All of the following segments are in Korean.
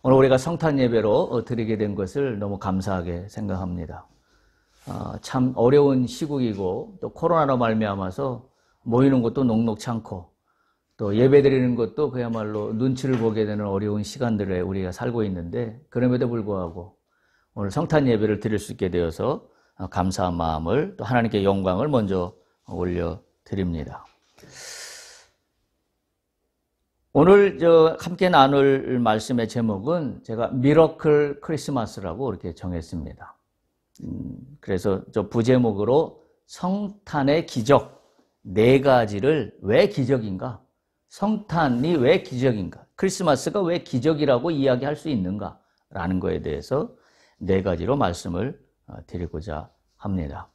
오늘 우리가 성탄 예배로 드리게 된 것을 너무 감사하게 생각합니다. 참 어려운 시국이고 또 코로나로 말미암아서 모이는 것도 녹록치 않고 또 예배 드리는 것도 그야말로 눈치를 보게 되는 어려운 시간들에 우리가 살고 있는데, 그럼에도 불구하고 오늘 성탄 예배를 드릴 수 있게 되어서 감사한 마음을, 또 하나님께 영광을 먼저 올려드립니다. 오늘 함께 나눌 말씀의 제목은 제가 미러클 크리스마스라고 이렇게 정했습니다. 그래서 저 부제목으로 성탄의 기적 4가지를, 왜 기적인가? 성탄이 왜 기적인가? 크리스마스가 왜 기적이라고 이야기할 수 있는가? 라는 거에 대해서 4가지로 말씀을 드리고자 합니다.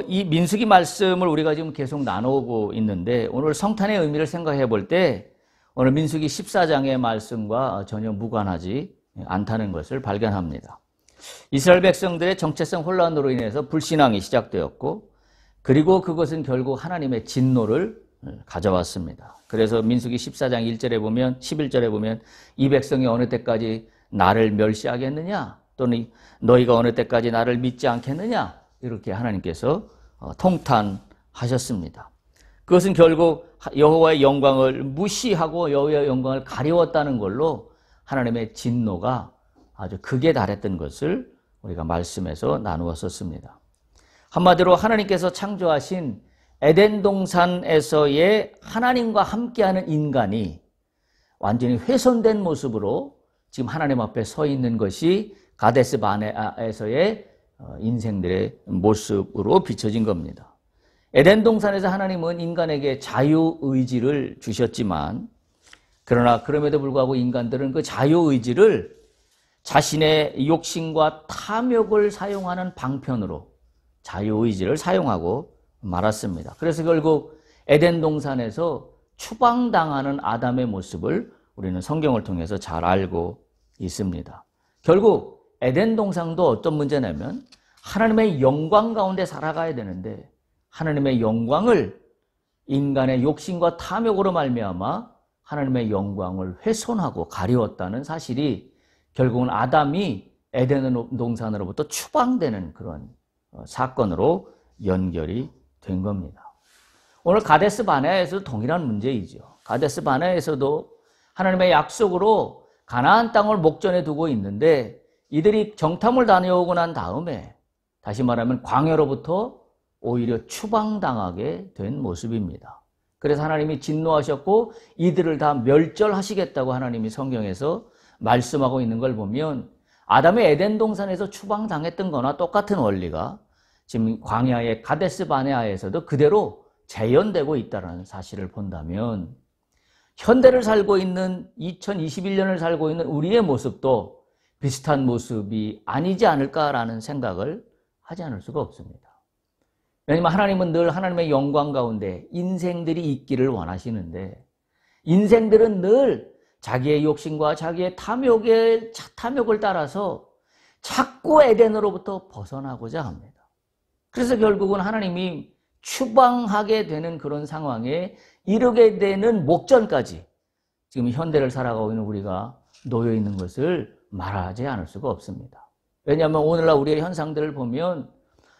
이 민수기 말씀을 우리가 지금 계속 나누고 있는데, 오늘 성탄의 의미를 생각해 볼 때 오늘 민수기 14장의 말씀과 전혀 무관하지 않다는 것을 발견합니다. 이스라엘 백성들의 정체성 혼란으로 인해서 불신앙이 시작되었고, 그리고 그것은 결국 하나님의 진노를 가져왔습니다. 그래서 민수기 14장 1절에 보면, 11절에 보면 이 백성이 어느 때까지 나를 멸시하겠느냐, 또는 너희가 어느 때까지 나를 믿지 않겠느냐, 이렇게 하나님께서 통탄하셨습니다. 그것은 결국 여호와의 영광을 무시하고 여호와의 영광을 가리웠다는 걸로 하나님의 진노가 아주 극에 달했던 것을 우리가 말씀에서 나누었었습니다. 한마디로 하나님께서 창조하신 에덴 동산에서의 하나님과 함께하는 인간이 완전히 훼손된 모습으로 지금 하나님 앞에 서 있는 것이 가데스 바네아에서의 인생들의 모습으로 비춰진 겁니다. 에덴 동산에서 하나님은 인간에게 자유의지를 주셨지만, 그러나 그럼에도 불구하고 인간들은 그 자유의지를 자신의 욕심과 탐욕을 사용하는 방편으로 자유의지를 사용하고 말았습니다. 그래서 결국 에덴 동산에서 추방당하는 아담의 모습을 우리는 성경을 통해서 잘 알고 있습니다. 결국 에덴 동산도 어떤 문제냐면, 하나님의 영광 가운데 살아가야 되는데 하나님의 영광을 인간의 욕심과 탐욕으로 말미암아 하나님의 영광을 훼손하고 가리웠다는 사실이 결국은 아담이 에덴 동산으로부터 추방되는 그런 사건으로 연결이 된 겁니다. 오늘 가데스 바네아에서도 동일한 문제이죠. 가데스 바네아에서도 하나님의 약속으로 가나안 땅을 목전에 두고 있는데, 이들이 정탐을 다녀오고 난 다음에 다시 말하면 광야로부터 오히려 추방당하게 된 모습입니다. 그래서 하나님이 진노하셨고 이들을 다 멸절하시겠다고 하나님이 성경에서 말씀하고 있는 걸 보면, 아담의 에덴 동산에서 추방당했던 거나 똑같은 원리가 지금 광야의 가데스 바네아에서도 그대로 재현되고 있다는 사실을 본다면, 현대를 살고 있는 2021년을 살고 있는 우리의 모습도 비슷한 모습이 아니지 않을까라는 생각을 하지 않을 수가 없습니다. 왜냐하면 하나님은 늘 하나님의 영광 가운데 인생들이 있기를 원하시는데, 인생들은 늘 자기의 욕심과 자기의 탐욕을 따라서 자꾸 에덴으로부터 벗어나고자 합니다. 그래서 결국은 하나님이 추방하게 되는 그런 상황에 이르게 되는 목전까지 지금 현대를 살아가고 있는 우리가 놓여 있는 것을 말하지 않을 수가 없습니다. 왜냐하면 오늘날 우리의 현상들을 보면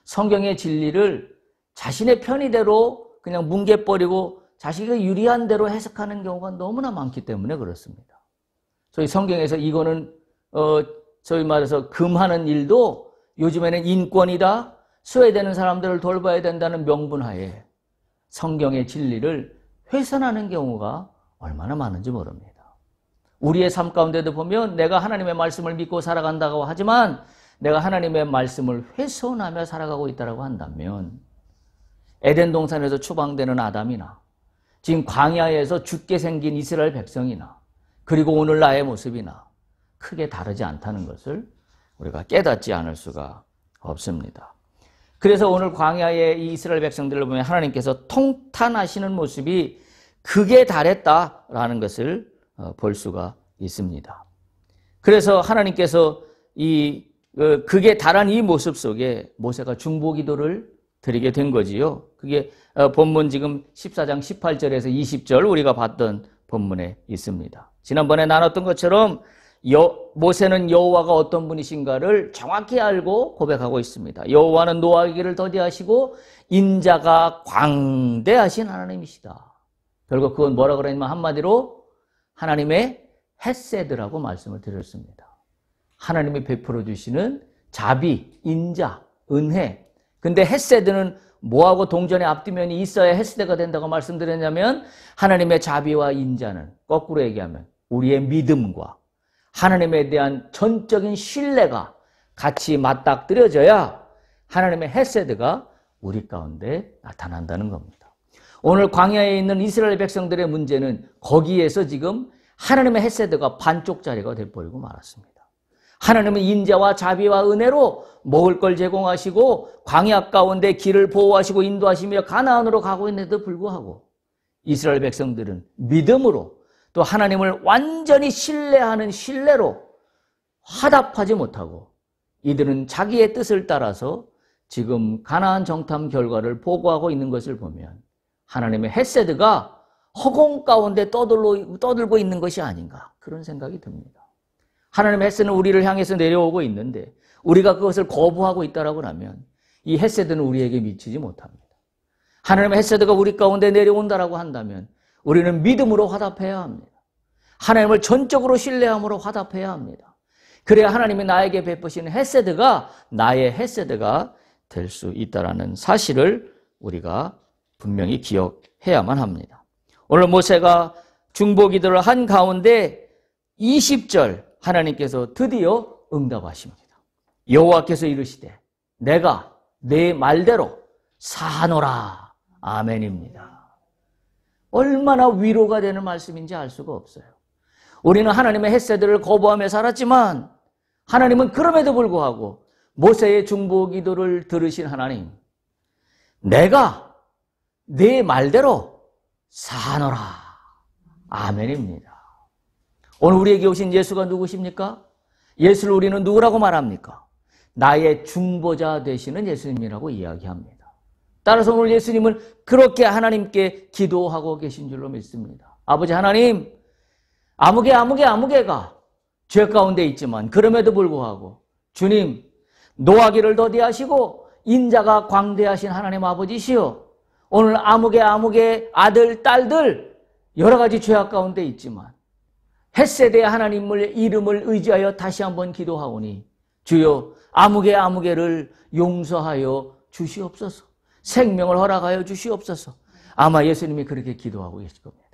성경의 진리를 자신의 편의대로 그냥 뭉개버리고 자신이 유리한 대로 해석하는 경우가 너무나 많기 때문에 그렇습니다. 소위 성경에서 이거는 소위 말해서 금하는 일도 요즘에는 인권이다, 소외되는 사람들을 돌봐야 된다는 명분하에 성경의 진리를 훼손하는 경우가 얼마나 많은지 모릅니다. 우리의 삶 가운데도 보면 내가 하나님의 말씀을 믿고 살아간다고 하지만 내가 하나님의 말씀을 훼손하며 살아가고 있다고 한다면, 에덴 동산에서 추방되는 아담이나 지금 광야에서 죽게 생긴 이스라엘 백성이나 그리고 오늘 나의 모습이나 크게 다르지 않다는 것을 우리가 깨닫지 않을 수가 없습니다. 그래서 오늘 광야의 이 이스라엘 백성들을 보면 하나님께서 통탄하시는 모습이 극에 달했다라는 것을 볼 수가 있습니다. 그래서 하나님께서 이 극에 달한 이 모습 속에 모세가 중보기도를 드리게 된 거지요. 그게 본문 지금 14장 18절에서 20절 우리가 봤던 본문에 있습니다. 지난번에 나눴던 것처럼 모세는 여호와가 어떤 분이신가를 정확히 알고 고백하고 있습니다. 여호와는 노하기를 더디하시고 인자가 광대하신 하나님이시다. 결국 그건 뭐라 그러냐면 한마디로 하나님의 헤세드라고 말씀을 드렸습니다. 하나님이 베풀어 주시는 자비, 인자, 은혜. 근데 헤세드는 뭐하고 동전의 앞뒤면이 있어야 헤세드가 된다고 말씀드렸냐면 하나님의 자비와 인자는 거꾸로 얘기하면 우리의 믿음과 하나님에 대한 전적인 신뢰가 같이 맞닥뜨려져야 하나님의 헤세드가 우리 가운데 나타난다는 겁니다. 오늘 광야에 있는 이스라엘 백성들의 문제는 거기에서 지금 하나님의 헤세드가 반쪽짜리가 돼버리고 말았습니다. 하나님은 인자와 자비와 은혜로 먹을 걸 제공하시고 광야 가운데 길을 보호하시고 인도하시며 가나안으로 가고 있는데도 불구하고 이스라엘 백성들은 믿음으로 또 하나님을 완전히 신뢰하는 신뢰로 화답하지 못하고 이들은 자기의 뜻을 따라서 지금 가나안 정탐 결과를 보고하고 있는 것을 보면 하나님의 헤세드가 허공 가운데 떠들고 있는 것이 아닌가 그런 생각이 듭니다. 하나님의 헤세드는 우리를 향해서 내려오고 있는데 우리가 그것을 거부하고 있다라고 하면 이 헤세드는 우리에게 미치지 못합니다. 하나님의 헤세드가 우리 가운데 내려온다라고 한다면 우리는 믿음으로 화답해야 합니다. 하나님을 전적으로 신뢰함으로 화답해야 합니다. 그래야 하나님이 나에게 베푸시는 헤세드가 나의 헤세드가 될 수 있다는 사실을 우리가 분명히 기억해야만 합니다. 오늘 모세가 중보기도를 한 가운데 20절 하나님께서 드디어 응답하십니다. 여호와께서 이르시되 내가 내 말대로 사노라. 아멘입니다. 얼마나 위로가 되는 말씀인지 알 수가 없어요. 우리는 하나님의 헤세드를 거부하며 살았지만 하나님은 그럼에도 불구하고 모세의 중보기도를 들으신 하나님, 내가 네 말대로 사노라. 아멘입니다. 오늘 우리에게 오신 예수가 누구십니까? 예수를 우리는 누구라고 말합니까? 나의 중보자 되시는 예수님이라고 이야기합니다. 따라서 오늘 예수님은 그렇게 하나님께 기도하고 계신 줄로 믿습니다. 아버지 하나님, 아무개가 죄 가운데 있지만 그럼에도 불구하고 주님, 노하기를 더디하시고 인자가 광대하신 하나님 아버지시여, 오늘 아무개 아들, 딸들 여러 가지 죄악 가운데 있지만 헷세대의 하나님의 이름을 의지하여 다시 한번 기도하오니 주여 아무개를 용서하여 주시옵소서. 생명을 허락하여 주시옵소서. 아마 예수님이 그렇게 기도하고 계실 겁니다.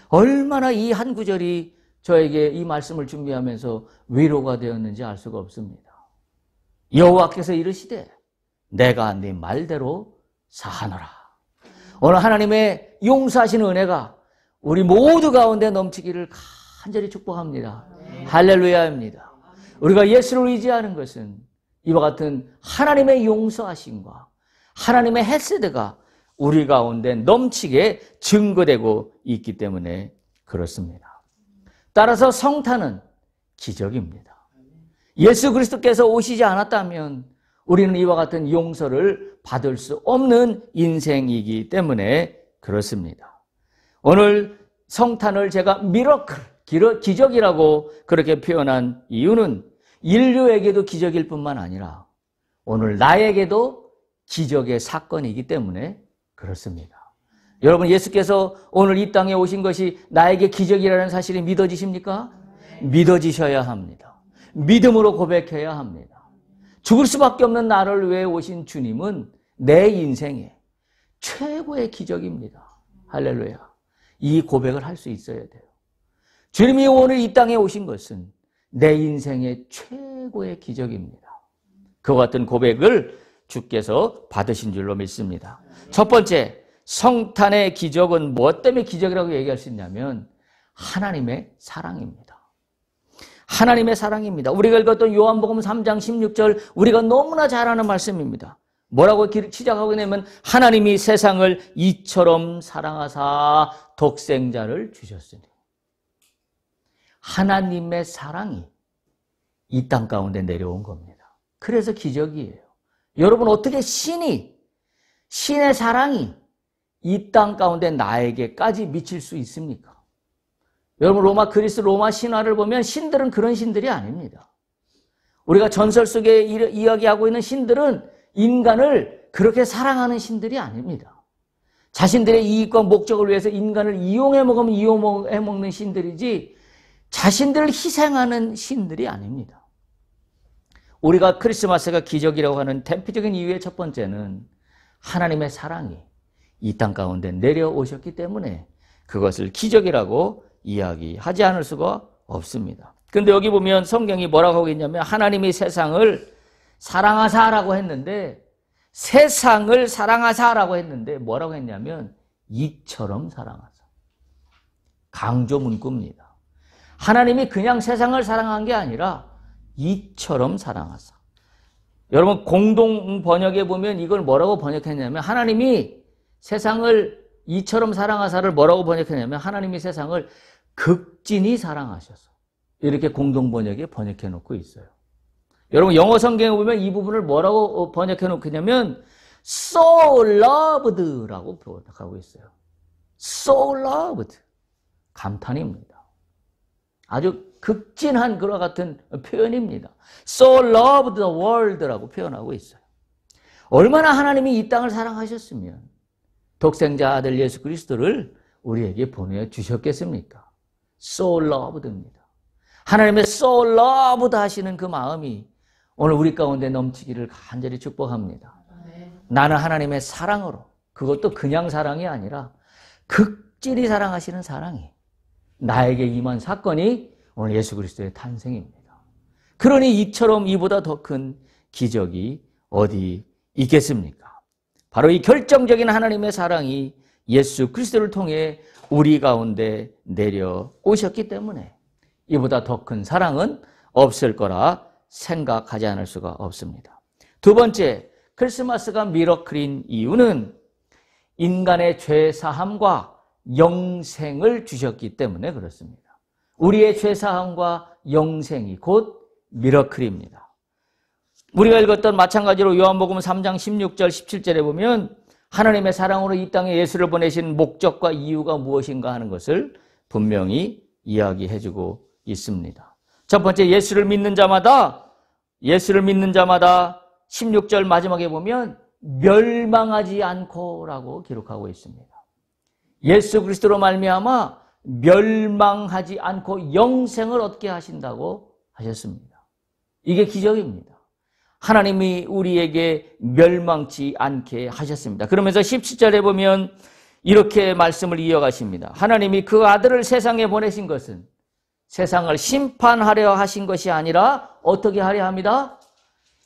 얼마나 이 한 구절이 저에게 이 말씀을 준비하면서 위로가 되었는지 알 수가 없습니다. 여호와께서 이르시되 내가 네 말대로 사하노라. 오늘 하나님의 용서하시는 은혜가 우리 모두 가운데 넘치기를 간절히 축복합니다. 할렐루야입니다. 우리가 예수를 의지하는 것은 이와 같은 하나님의 용서하심과 하나님의 헤세드가 우리 가운데 넘치게 증거되고 있기 때문에 그렇습니다. 따라서 성탄은 기적입니다. 예수 그리스도께서 오시지 않았다면 우리는 이와 같은 용서를 받을 수 없는 인생이기 때문에 그렇습니다. 오늘 성탄을 제가 미러클, 기적이라고 그렇게 표현한 이유는 인류에게도 기적일 뿐만 아니라 오늘 나에게도 기적의 사건이기 때문에 그렇습니다. 여러분, 예수께서 오늘 이 땅에 오신 것이 나에게 기적이라는 사실이 믿어지십니까? 믿어지셔야 합니다. 믿음으로 고백해야 합니다. 죽을 수밖에 없는 나를 위해 오신 주님은 내 인생의 최고의 기적입니다. 할렐루야. 이 고백을 할 수 있어야 돼요. 주님이 오늘 이 땅에 오신 것은 내 인생의 최고의 기적입니다. 그와 같은 고백을 주께서 받으신 줄로 믿습니다. 첫 번째, 성탄의 기적은 무엇 때문에 기적이라고 얘기할 수 있냐면 하나님의 사랑입니다. 하나님의 사랑입니다. 우리가 읽었던 요한복음 3장 16절 우리가 너무나 잘 아는 말씀입니다. 뭐라고 시작하고 있냐면 하나님이 세상을 이처럼 사랑하사 독생자를 주셨으니. 하나님의 사랑이 이 땅 가운데 내려온 겁니다. 그래서 기적이에요. 여러분, 어떻게 신의 사랑이 이 땅 가운데 나에게까지 미칠 수 있습니까? 여러분 그리스 로마 신화를 보면 신들은 그런 신들이 아닙니다. 우리가 전설 속에 이야기하고 있는 신들은 인간을 그렇게 사랑하는 신들이 아닙니다. 자신들의 이익과 목적을 위해서 인간을 이용해 먹으면 이용해 먹는 신들이지 자신들을 희생하는 신들이 아닙니다. 우리가 크리스마스가 기적이라고 하는 대표적인 이유의 첫 번째는 하나님의 사랑이 이 땅 가운데 내려오셨기 때문에 그것을 기적이라고 이야기하지 않을 수가 없습니다. 근데 여기 보면 성경이 뭐라고 하고 있냐면 하나님이 세상을 사랑하사라고 했는데 세상을 사랑하사라고 했는데 뭐라고 했냐면 이처럼 사랑하사. 강조 문구입니다. 하나님이 그냥 세상을 사랑한 게 아니라 이처럼 사랑하사. 여러분 공동 번역에 보면 이걸 뭐라고 번역했냐면 하나님이 세상을 이처럼 사랑하사를 뭐라고 번역했냐면 하나님이 세상을 극진히 사랑하셔서 이렇게 공동 번역에 번역해 놓고 있어요. 여러분 영어 성경에 보면 이 부분을 뭐라고 번역해 놓고 있냐면 so loved라고 번역하고 있어요. so loved. 감탄입니다. 아주 극진한 그와 같은 표현입니다. so loved the world라고 표현하고 있어요. 얼마나 하나님이 이 땅을 사랑하셨으면 독생자 아들 예수 그리스도를 우리에게 보내주셨겠습니까? so loved입니다. 하나님의 so loved 하시는 그 마음이 오늘 우리 가운데 넘치기를 간절히 축복합니다. 나는 하나님의 사랑으로, 그것도 그냥 사랑이 아니라 극진히 사랑하시는 사랑이 나에게 임한 사건이 오늘 예수 그리스도의 탄생입니다. 그러니 이처럼 이보다 더 큰 기적이 어디 있겠습니까? 바로 이 결정적인 하나님의 사랑이 예수 그리스도를 통해 우리 가운데 내려오셨기 때문에 이보다 더 큰 사랑은 없을 거라 생각하지 않을 수가 없습니다. 두 번째, 크리스마스가 미러클인 이유는 인간의 죄사함과 영생을 주셨기 때문에 그렇습니다. 우리의 죄사함과 영생이 곧 미러클입니다. 우리가 읽었던 마찬가지로 요한복음 3장 16절 17절에 보면 하나님의 사랑으로 이 땅에 예수를 보내신 목적과 이유가 무엇인가 하는 것을 분명히 이야기해주고 있습니다. 첫 번째, 예수를 믿는 자마다 16절 마지막에 보면 멸망하지 않고라고 기록하고 있습니다. 예수 그리스도로 말미암아 멸망하지 않고 영생을 얻게 하신다고 하셨습니다. 이게 기적입니다. 하나님이 우리에게 멸망치 않게 하셨습니다. 그러면서 17절에 보면 이렇게 말씀을 이어가십니다. 하나님이 그 아들을 세상에 보내신 것은 세상을 심판하려 하신 것이 아니라 어떻게 하려 합니다?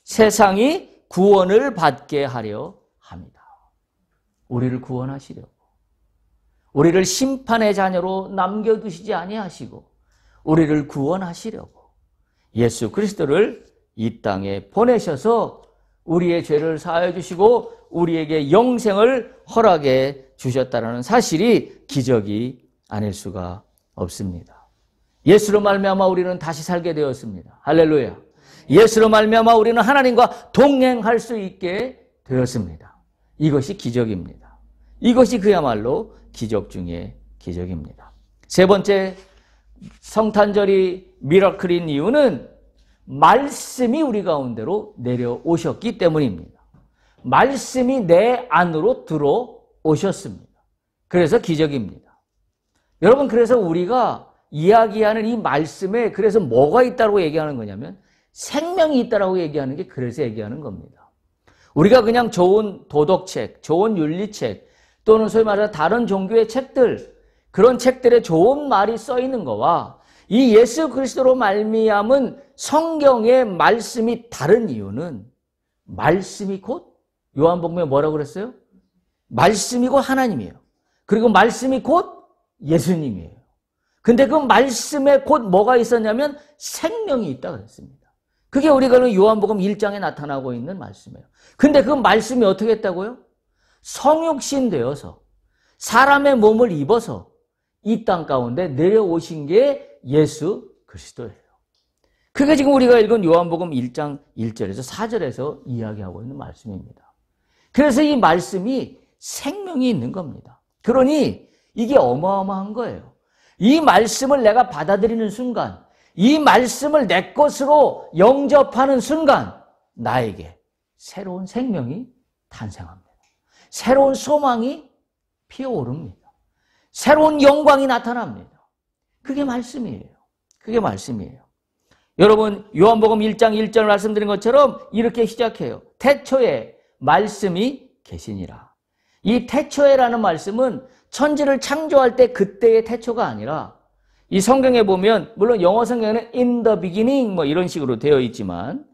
세상이 구원을 받게 하려 합니다. 우리를 구원하시려고. 우리를 심판의 자녀로 남겨두시지 아니하시고 우리를 구원하시려고 예수 그리스도를 이 땅에 보내셔서 우리의 죄를 사하여 주시고 우리에게 영생을 허락해 주셨다는 사실이 기적이 아닐 수가 없습니다. 예수로 말미암아 우리는 다시 살게 되었습니다. 할렐루야. 예수로 말미암아 우리는 하나님과 동행할 수 있게 되었습니다. 이것이 기적입니다. 이것이 그야말로 기적 중에 기적입니다. 세 번째, 성탄절이 미러클인 이유는 말씀이 우리 가운데로 내려오셨기 때문입니다. 말씀이 내 안으로 들어오셨습니다. 그래서 기적입니다. 여러분, 그래서 우리가 이야기하는 이 말씀에 그래서 뭐가 있다고 얘기하는 거냐면 생명이 있다고 얘기하는 게 그래서 얘기하는 겁니다. 우리가 그냥 좋은 도덕책, 좋은 윤리책 또는 소위 말해서 다른 종교의 책들, 그런 책들에 좋은 말이 써 있는 거와 이 예수 그리스도로 말미암은 성경의 말씀이 다른 이유는 말씀이 곧 요한복음에 뭐라고 그랬어요? 말씀이 곧 하나님이에요. 그리고 말씀이 곧 예수님이에요. 근데 그 말씀에 곧 뭐가 있었냐면 생명이 있다 그랬습니다. 그게 우리가 요한복음 1장에 나타나고 있는 말씀이에요. 근데 그 말씀이 어떻게 했다고요? 성육신 되어서 사람의 몸을 입어서 이 땅 가운데 내려오신 게 예수 그리스도예요. 그게 지금 우리가 읽은 요한복음 1장 1절에서 4절에서 이야기하고 있는 말씀입니다. 그래서 이 말씀이 생명이 있는 겁니다. 그러니 이게 어마어마한 거예요. 이 말씀을 내가 받아들이는 순간, 이 말씀을 내 것으로 영접하는 순간 나에게 새로운 생명이 탄생합니다. 새로운 소망이 피어오릅니다. 새로운 영광이 나타납니다. 그게 말씀이에요. 그게 말씀이에요. 여러분, 요한복음 1장 1절 말씀드린 것처럼 이렇게 시작해요. 태초에 말씀이 계시니라. 이 태초에라는 말씀은 천지를 창조할 때 그때의 태초가 아니라, 이 성경에 보면 물론 영어 성경에는 in the beginning 뭐 이런 식으로 되어 있지만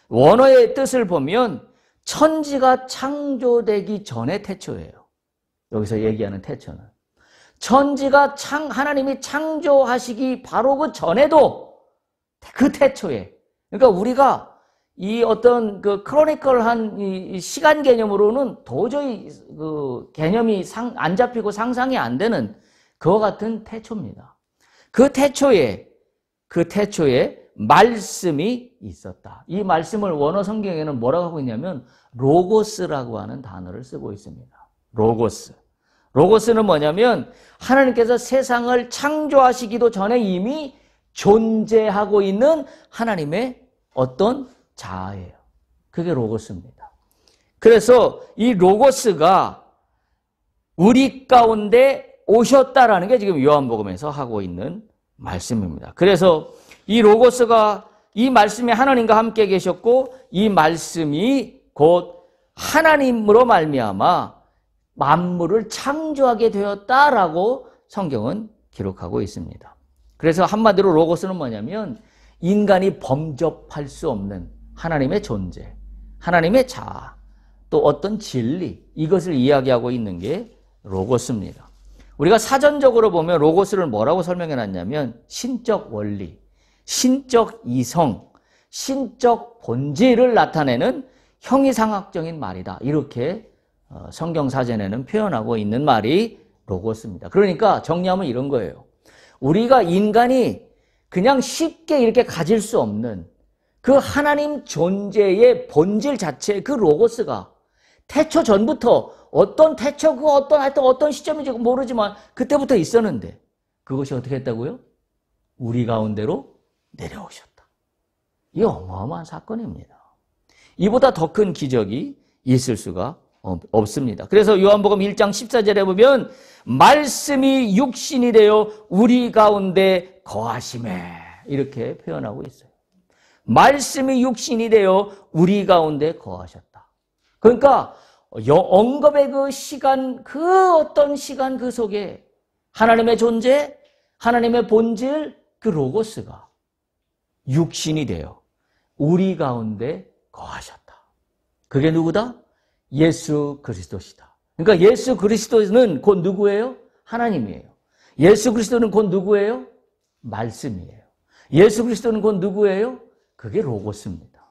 원어의 뜻을 보면 천지가 창조되기 전의 태초예요. 여기서 얘기하는 태초는 천지가 하나님이 창조하시기 바로 그 전에도 그 태초에, 그러니까 우리가 이 어떤 그 크로니컬한 이 시간 개념으로는 도저히 그 개념이 안 잡히고 상상이 안 되는 그와 같은 태초입니다. 그 태초에 말씀이 있었다. 이 말씀을 원어 성경에는 뭐라고 하고 있냐면 로고스라고 하는 단어를 쓰고 있습니다. 로고스. 로고스는 뭐냐면 하나님께서 세상을 창조하시기도 전에 이미 존재하고 있는 하나님의 어떤 자아예요. 그게 로고스입니다. 그래서 이 로고스가 우리 가운데 오셨다라는 게 지금 요한복음에서 하고 있는 말씀입니다. 그래서 이 로고스가 이 말씀이 하나님과 함께 계셨고 이 말씀이 곧 하나님으로 말미암아 만물을 창조하게 되었다라고 성경은 기록하고 있습니다. 그래서 한마디로 로고스는 뭐냐면 인간이 범접할 수 없는 하나님의 존재, 하나님의 자아, 또 어떤 진리, 이것을 이야기하고 있는 게 로고스입니다. 우리가 사전적으로 보면 로고스를 뭐라고 설명해 놨냐면 신적 원리, 신적 이성, 신적 본질을 나타내는 형이상학적인 말이다. 이렇게 성경 사전에는 표현하고 있는 말이 로고스입니다. 그러니까 정리하면 이런 거예요. 우리가 인간이 그냥 쉽게 이렇게 가질 수 없는 그 하나님 존재의 본질 자체, 그 로고스가 태초 전부터 어떤 태초, 그 어떤 시점인지 모르지만 그때부터 있었는데 그것이 어떻게 했다고요? 우리 가운데로 내려오셨다. 이 어마어마한 사건입니다. 이보다 더 큰 기적이 있을 수가 없습니다. 그래서 요한복음 1장 14절에 보면 말씀이 육신이 되어 우리 가운데 거하심에 이렇게 표현하고 있어요. 말씀이 육신이 되어 우리 가운데 거하셨다. 그러니까 언급의 그 시간, 그 어떤 시간 그 속에 하나님의 존재, 하나님의 본질, 그 로고스가 육신이 되어 우리 가운데 거하셨다. 그게 누구다? 예수 그리스도시다. 그러니까 예수 그리스도는 곧 누구예요? 하나님이에요. 예수 그리스도는 곧 누구예요? 말씀이에요. 예수 그리스도는 곧 누구예요? 그게 로고스입니다.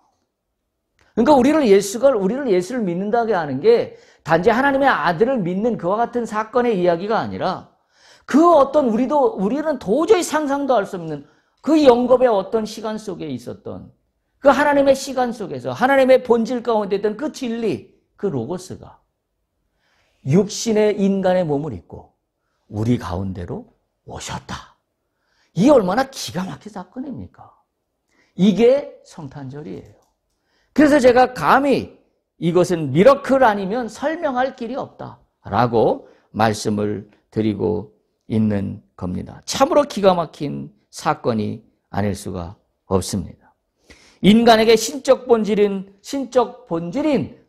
그러니까 우리를 예수를 믿는다고 하는 게 단지 하나님의 아들을 믿는 그와 같은 사건의 이야기가 아니라 그 어떤 우리는 도저히 상상도 할 수 없는 그 영겁의 어떤 시간 속에 있었던 그 하나님의 시간 속에서 하나님의 본질 가운데 있던 그 진리, 그 로고스가 육신의 인간의 몸을 입고 우리 가운데로 오셨다. 이게 얼마나 기가 막힌 사건입니까? 이게 성탄절이에요. 그래서 제가 감히 이것은 미러클 아니면 설명할 길이 없다라고 말씀을 드리고 있는 겁니다. 참으로 기가 막힌 사건이 아닐 수가 없습니다. 인간에게 신적 본질인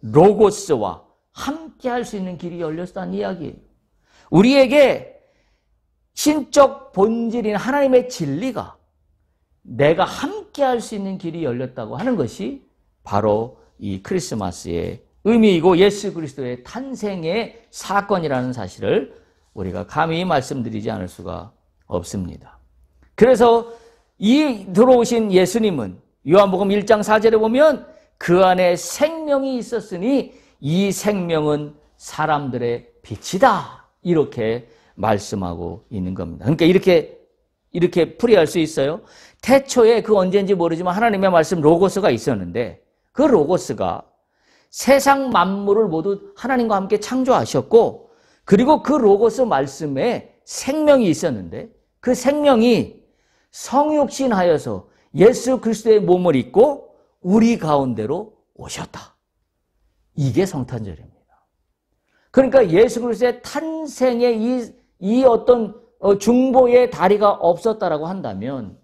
로고스와 함께 할 수 있는 길이 열렸다는 이야기예요. 우리에게 신적 본질인 하나님의 진리가 내가 함께 할 수 있는 길이 열렸다고 하는 것이 바로 이 크리스마스의 의미이고 예수 그리스도의 탄생의 사건이라는 사실을 우리가 감히 말씀드리지 않을 수가 없습니다. 그래서 이 들어오신 예수님은 요한복음 1장 4절에 보면 그 안에 생명이 있었으니 이 생명은 사람들의 빛이다. 이렇게 말씀하고 있는 겁니다. 그러니까 이렇게 풀이할 수 있어요. 태초에 그 언제인지 모르지만 하나님의 말씀 로고스가 있었는데 그 로고스가 세상 만물을 모두 하나님과 함께 창조하셨고 그리고 그 로고스 말씀에 생명이 있었는데 그 생명이 성육신하여서 예수 그리스도의 몸을 입고 우리 가운데로 오셨다. 이게 성탄절입니다. 그러니까 예수 그리스도의 탄생에 이 어떤 중보의 다리가 없었다라고 한다면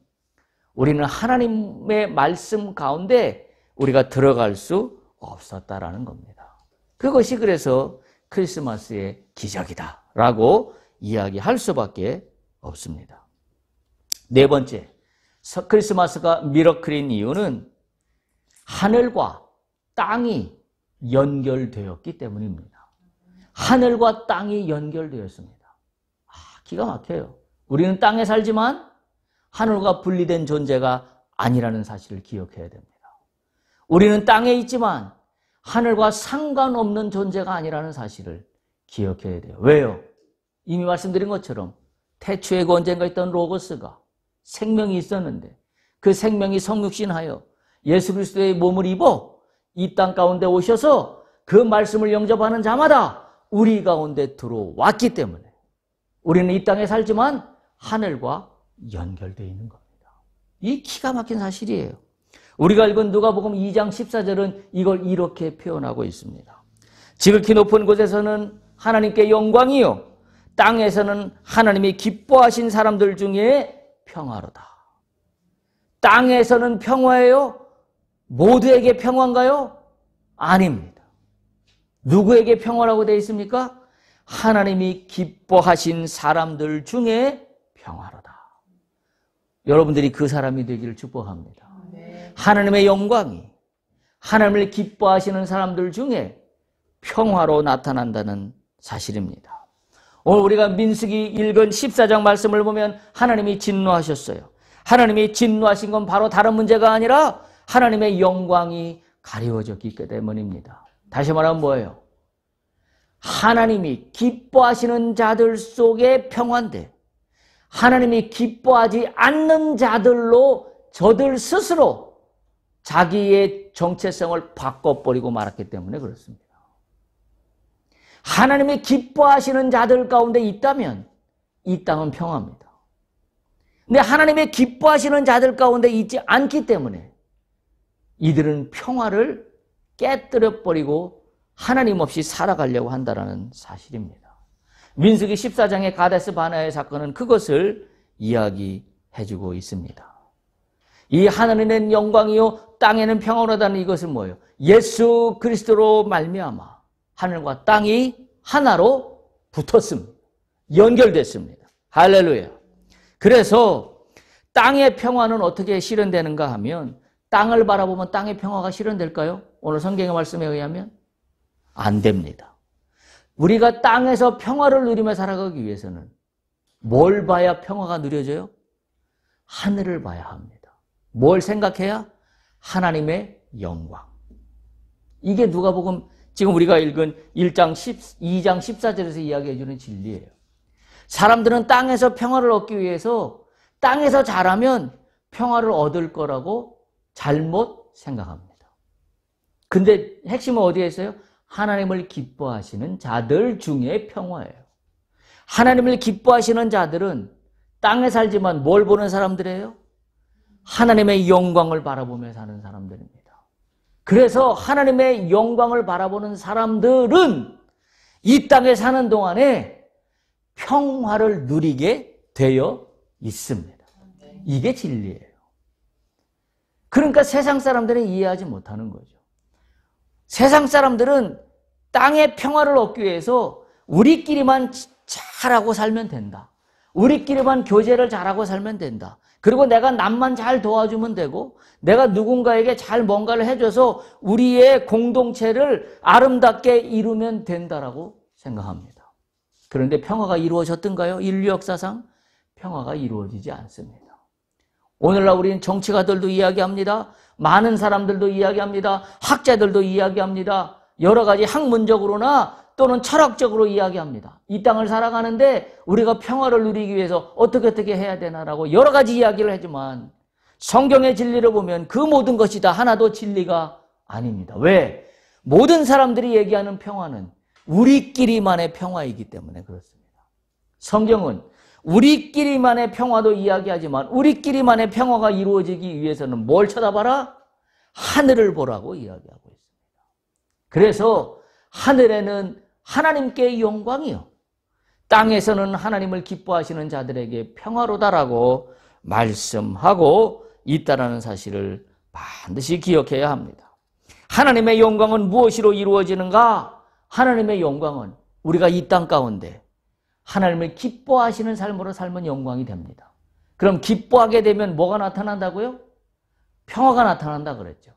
우리는 하나님의 말씀 가운데 우리가 들어갈 수 없었다라는 겁니다. 그것이 그래서 크리스마스의 기적이다라고 이야기할 수밖에 없습니다. 네 번째, 크리스마스가 미러클인 이유는 하늘과 땅이 연결되었기 때문입니다. 하늘과 땅이 연결되었습니다. 기가 막혀요. 우리는 땅에 살지만 하늘과 분리된 존재가 아니라는 사실을 기억해야 됩니다. 우리는 땅에 있지만 하늘과 상관없는 존재가 아니라는 사실을 기억해야 돼요. 왜요? 이미 말씀드린 것처럼 태초에 그 언젠가 있던 로고스가 생명이 있었는데 그 생명이 성육신하여 예수 그리스도의 몸을 입어 이 땅 가운데 오셔서 그 말씀을 영접하는 자마다 우리 가운데 들어왔기 때문에 우리는 이 땅에 살지만 하늘과 연결되어 있는 겁니다. 이 기가 막힌 사실이에요. 우리가 읽은 누가복음 2장 14절은 이걸 이렇게 표현하고 있습니다. 지극히 높은 곳에서는 하나님께 영광이요 땅에서는 하나님이 기뻐하신 사람들 중에 평화로다. 땅에서는 평화예요? 모두에게 평화인가요? 아닙니다. 누구에게 평화라고 되어 있습니까? 하나님이 기뻐하신 사람들 중에 평화로다. 여러분들이 그 사람이 되기를 축복합니다. 하나님의 영광이 하나님을 기뻐하시는 사람들 중에 평화로 나타난다는 사실입니다. 오늘 우리가 민수기 읽은 14장 말씀을 보면 하나님이 진노하셨어요. 하나님이 진노하신 건 바로 다른 문제가 아니라 하나님의 영광이 가리워졌기 때문입니다. 다시 말하면 뭐예요? 하나님이 기뻐하시는 자들 속에 평화인데 하나님이 기뻐하지 않는 자들로 저들 스스로 자기의 정체성을 바꿔버리고 말았기 때문에 그렇습니다. 하나님이 기뻐하시는 자들 가운데 있다면 이 땅은 평화입니다. 근데 하나님이 기뻐하시는 자들 가운데 있지 않기 때문에 이들은 평화를 깨뜨려버리고 하나님 없이 살아가려고 한다는 사실입니다. 민수기 14장의 가데스 바네아의 사건은 그것을 이야기해주고 있습니다. 이 하늘에는 영광이요 땅에는 평화로다는 이것은 뭐예요? 예수 그리스도로 말미암아 하늘과 땅이 하나로 붙었습니다. 연결됐습니다. 할렐루야. 그래서 땅의 평화는 어떻게 실현되는가 하면 땅을 바라보면 땅의 평화가 실현될까요? 오늘 성경의 말씀에 의하면 안 됩니다. 우리가 땅에서 평화를 누리며 살아가기 위해서는 뭘 봐야 평화가 누려져요? 하늘을 봐야 합니다. 뭘 생각해야? 하나님의 영광. 이게 누가복음 지금 우리가 읽은 2장 14절에서 이야기해 주는 진리예요. 사람들은 땅에서 평화를 얻기 위해서 땅에서 잘하면 평화를 얻을 거라고 잘못 생각합니다. 근데 핵심은 어디에 있어요? 하나님을 기뻐하시는 자들 중에 평화예요. 하나님을 기뻐하시는 자들은 땅에 살지만 뭘 보는 사람들이에요? 하나님의 영광을 바라보며 사는 사람들입니다. 그래서 하나님의 영광을 바라보는 사람들은 이 땅에 사는 동안에 평화를 누리게 되어 있습니다. 이게 진리예요. 그러니까 세상 사람들은 이해하지 못하는 거죠. 세상 사람들은 땅의 평화를 얻기 위해서 우리끼리만 잘하고 살면 된다. 우리끼리만 교제를 잘하고 살면 된다. 그리고 내가 남만 잘 도와주면 되고 내가 누군가에게 잘 뭔가를 해줘서 우리의 공동체를 아름답게 이루면 된다라고 생각합니다. 그런데 평화가 이루어졌던가요? 인류 역사상 평화가 이루어지지 않습니다. 오늘날 우리는 정치가들도 이야기합니다. 많은 사람들도 이야기합니다. 학자들도 이야기합니다. 여러 가지 학문적으로나 또는 철학적으로 이야기합니다. 이 땅을 살아가는데 우리가 평화를 누리기 위해서 어떻게 해야 되나라고 여러 가지 이야기를 하지만 성경의 진리를 보면 그 모든 것이 다 하나도 진리가 아닙니다. 왜? 모든 사람들이 얘기하는 평화는 우리끼리만의 평화이기 때문에 그렇습니다. 성경은 우리끼리만의 평화도 이야기하지만 우리끼리만의 평화가 이루어지기 위해서는 뭘 쳐다봐라? 하늘을 보라고 이야기하고 있습니다. 그래서 하늘에는 하나님께 영광이요, 땅에서는 하나님을 기뻐하시는 자들에게 평화로다라고 말씀하고 있다는 사실을 반드시 기억해야 합니다. 하나님의 영광은 무엇으로 이루어지는가? 하나님의 영광은 우리가 이 땅 가운데 하나님을 기뻐하시는 삶으로 살면 영광이 됩니다. 그럼 기뻐하게 되면 뭐가 나타난다고요? 평화가 나타난다 그랬죠.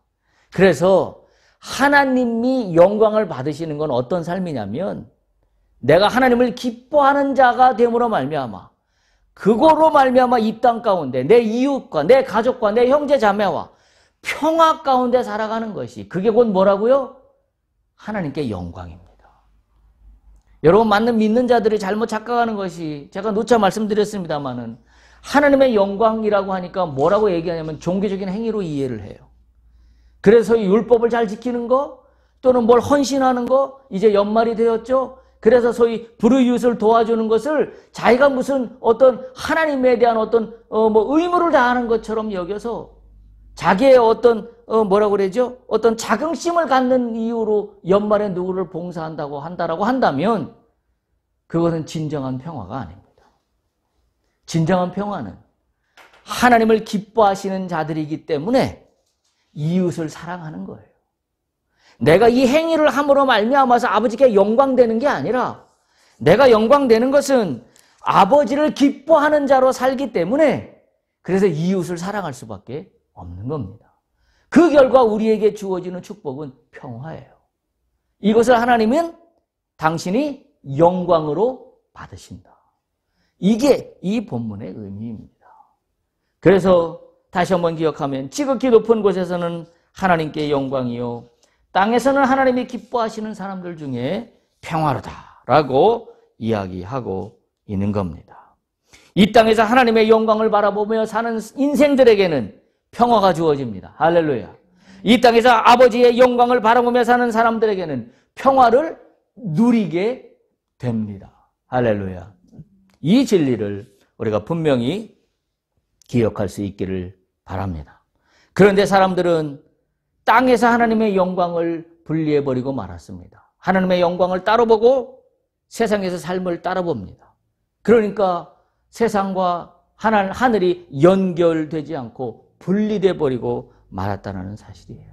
그래서 하나님이 영광을 받으시는 건 어떤 삶이냐면 내가 하나님을 기뻐하는 자가 됨으로 말미암아 그거로 말미암아 이 땅 가운데 내 이웃과 내 가족과 내 형제 자매와 평화 가운데 살아가는 것이, 그게 곧 뭐라고요? 하나님께 영광입니다. 여러분, 많은 믿는 자들이 잘못 착각하는 것이, 제가 누차 말씀드렸습니다마는 하나님의 영광이라고 하니까 뭐라고 얘기하냐면 종교적인 행위로 이해를 해요. 그래서 율법을 잘 지키는 거 또는 뭘 헌신하는 거, 이제 연말이 되었죠. 그래서 소위 불의웃을 도와주는 것을 자기가 무슨 어떤 하나님에 대한 어떤 의무를 다하는 것처럼 여겨서 자기의 어떤 뭐라고 그러죠? 어떤 자긍심을 갖는 이유로 연말에 누구를 봉사한다고 한다면 그것은 진정한 평화가 아닙니다. 진정한 평화는 하나님을 기뻐하시는 자들이기 때문에 이웃을 사랑하는 거예요. 내가 이 행위를 함으로 말미암아서 아버지께 영광되는 게 아니라 내가 영광되는 것은 아버지를 기뻐하는 자로 살기 때문에 그래서 이웃을 사랑할 수밖에 없는 겁니다. 그 결과 우리에게 주어지는 축복은 평화예요. 이것을 하나님은 당신이 영광으로 받으신다. 이게 이 본문의 의미입니다. 그래서 다시 한번 기억하면 지극히 높은 곳에서는 하나님께 영광이요, 땅에서는 하나님이 기뻐하시는 사람들 중에 평화로다라고 이야기하고 있는 겁니다. 이 땅에서 하나님의 영광을 바라보며 사는 인생들에게는 평화가 주어집니다. 할렐루야. 이 땅에서 아버지의 영광을 바라보며 사는 사람들에게는 평화를 누리게 됩니다. 할렐루야. 이 진리를 우리가 분명히 기억할 수 있기를 바랍니다. 그런데 사람들은 땅에서 하나님의 영광을 분리해버리고 말았습니다. 하나님의 영광을 따로 보고 세상에서 삶을 따라 봅니다. 그러니까 세상과 하늘이 연결되지 않고 분리돼 버리고 말았다는 사실이에요.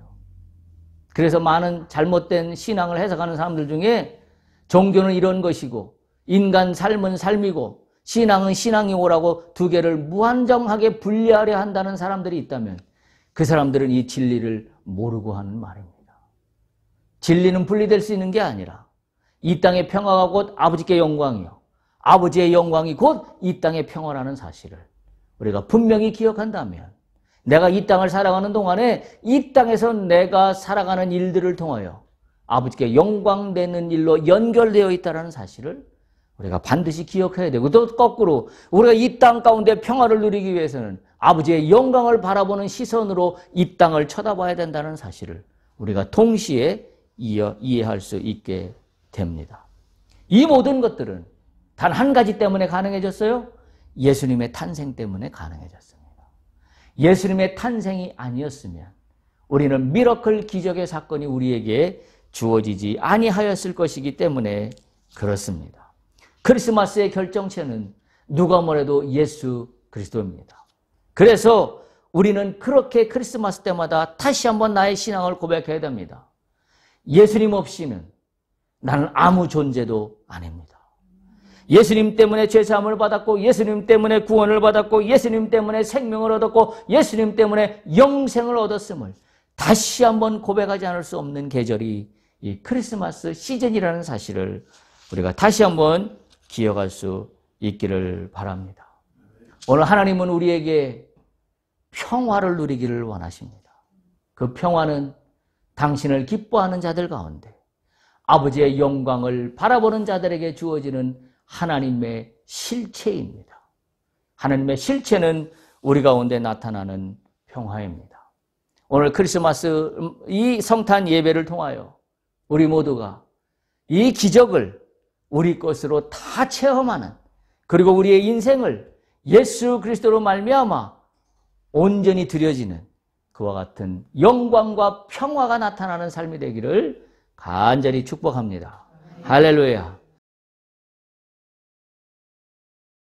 그래서 많은 잘못된 신앙을 해석하는 사람들 중에 종교는 이런 것이고 인간 삶은 삶이고 신앙은 신앙이오라고 두 개를 무한정하게 분리하려 한다는 사람들이 있다면 그 사람들은 이 진리를 모르고 하는 말입니다. 진리는 분리될 수 있는 게 아니라 이 땅의 평화가 곧 아버지께 영광이요, 아버지의 영광이 곧 이 땅의 평화라는 사실을 우리가 분명히 기억한다면 내가 이 땅을 살아가는 동안에 이 땅에서 내가 살아가는 일들을 통하여 아버지께 영광되는 일로 연결되어 있다는 사실을 우리가 반드시 기억해야 되고, 또 거꾸로 우리가 이 땅 가운데 평화를 누리기 위해서는 아버지의 영광을 바라보는 시선으로 이 땅을 쳐다봐야 된다는 사실을 우리가 동시에 이해할 수 있게 됩니다. 이 모든 것들은 단 한 가지 때문에 가능해졌어요. 예수님의 탄생 때문에 가능해졌습니다. 예수님의 탄생이 아니었으면 우리는 미러클 기적의 사건이 우리에게 주어지지 아니하였을 것이기 때문에 그렇습니다. 크리스마스의 결정체는 누가 뭐래도 예수 그리스도입니다. 그래서 우리는 그렇게 크리스마스 때마다 다시 한번 나의 신앙을 고백해야 됩니다. 예수님 없이는 나는 아무 존재도 아닙니다. 예수님 때문에 죄사함을 받았고, 예수님 때문에 구원을 받았고, 예수님 때문에 생명을 얻었고, 예수님 때문에 영생을 얻었음을 다시 한번 고백하지 않을 수 없는 계절이 이 크리스마스 시즌이라는 사실을 우리가 다시 한번 기억할 수 있기를 바랍니다. 오늘 하나님은 우리에게 평화를 누리기를 원하십니다. 그 평화는 당신을 기뻐하는 자들 가운데 아버지의 영광을 바라보는 자들에게 주어지는 하나님의 실체입니다. 하나님의 실체는 우리 가운데 나타나는 평화입니다. 오늘 크리스마스 이 성탄 예배를 통하여 우리 모두가 이 기적을 우리 것으로 다 체험하는 그리고 우리의 인생을 예수 그리스도로 말미암아 온전히 드려지는 그와 같은 영광과 평화가 나타나는 삶이 되기를 간절히 축복합니다. 할렐루야.